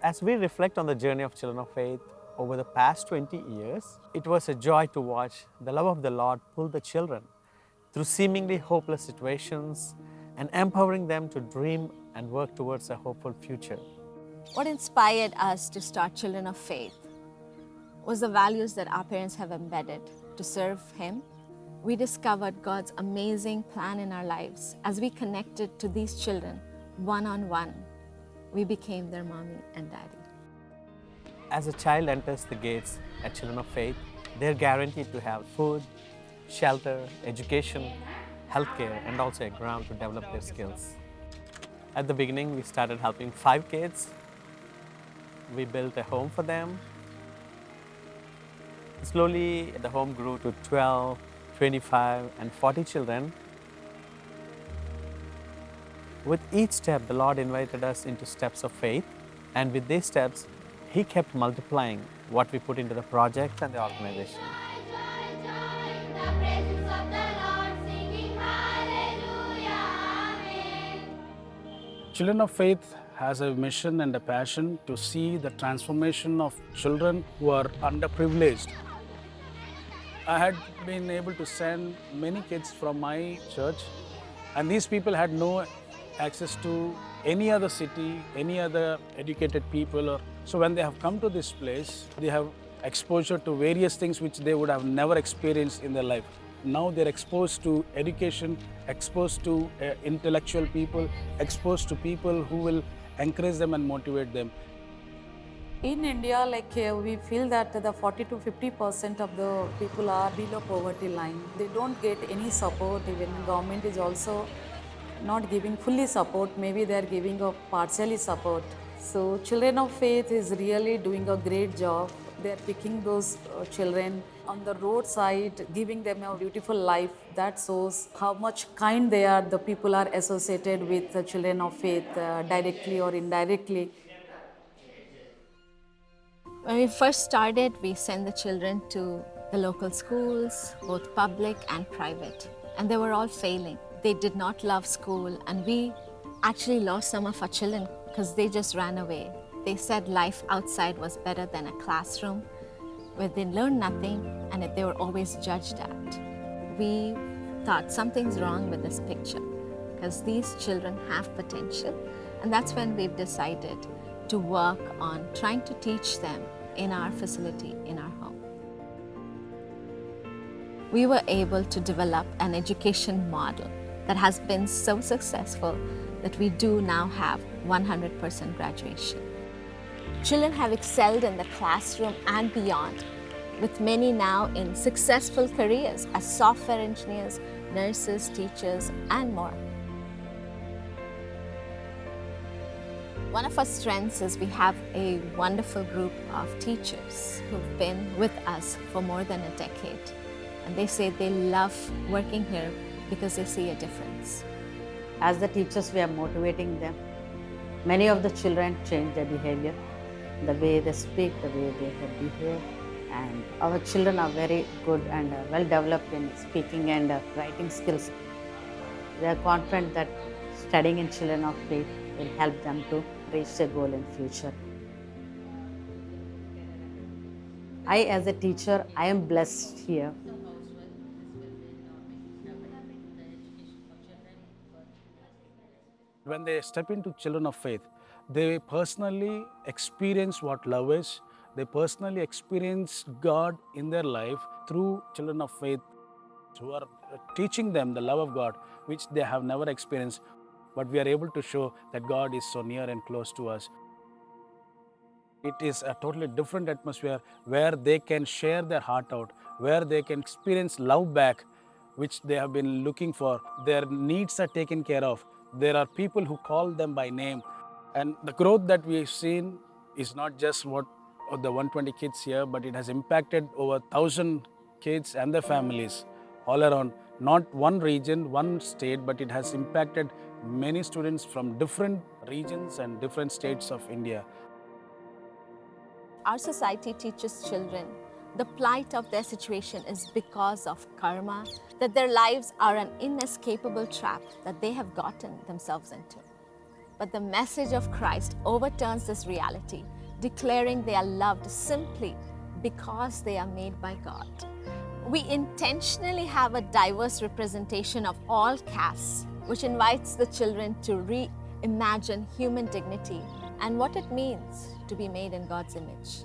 As we reflect on the journey of children of faith over the past 20 years, it was a joy to watch the love of the Lord pull the children through seemingly hopeless situations and empowering them to dream and work towards a hopeful future. What inspired us to start Children of Faith was the values that our parents have embedded to serve Him. We discovered God's amazing plan in our lives as we connected to these children one-on-one. We became their mommy and daddy. As a child enters the gates at Children of Faith, they're guaranteed to have food, shelter, education, healthcare, and also a ground to develop their skills. At the beginning, we started helping 5 kids. We built a home for them. Slowly, the home grew to 12, 25, and 40 children. With each step, the Lord invited us into steps of faith, and with these steps, He kept multiplying what we put into the project and the organization. Children of Faith has a mission and a passion to see the transformation of children who are underprivileged. I had been able to send many kids from my church, and these people had no access to any other city, any other educated people. So when they have come to this place, they have exposure to various things which they would have never experienced in their life. Now they're exposed to education, exposed to intellectual people, exposed to people who will encourage them and motivate them. In India, we feel that the 40 to 50% of the people are below poverty line. They don't get any support. Even government is also not giving fully support. Maybe they are giving a partially support. So Children of Faith is really doing a great job. They are picking those children on the roadside, giving them a beautiful life. That shows how much kind they are. The people are associated with the Children of Faith directly or indirectly. When we first started, we sent the children to the local schools, both public and private, and they were all failing. They did not love school, and we actually lost some of our children because they just ran away. They said life outside was better than a classroom where they learned nothing and they were always judged at. We thought something's wrong with this picture because these children have potential, and that's when we've decided to work on trying to teach them in our facility, in our home. We were able to develop an education model that has been so successful that we do now have 100% graduation. Children have excelled in the classroom and beyond, with many now in successful careers as software engineers, nurses, teachers, and more. One of our strengths is we have a wonderful group of teachers who've been with us for more than a decade. And they say they love working here because they see a difference. As the teachers, we are motivating them. Many of the children change their behavior, the way they speak, the way they behave. And our children are very good and well developed in speaking and writing skills. We are confident that studying in Children of Faith will help them to reach their goal in future. As a teacher, I am blessed here. When they step into Children of Faith, they personally experience what love is. They personally experience God in their life through Children of Faith who are teaching them the love of God, which they have never experienced. But we are able to show that God is so near and close to us. It is a totally different atmosphere where they can share their heart out, where they can experience love back, which they have been looking for. Their needs are taken care of. There are people who call them by name. And the growth that we've seen is not just what of the 120 kids here, but it has impacted over 1,000 kids and their families all around. Not one region, one state, but it has impacted many students from different regions and different states of India. Our society teaches children the plight of their situation is because of karma, that their lives are an inescapable trap that they have gotten themselves into. But the message of Christ overturns this reality, declaring they are loved simply because they are made by God. We intentionally have a diverse representation of all castes, which invites the children to reimagine human dignity and what it means to be made in God's image.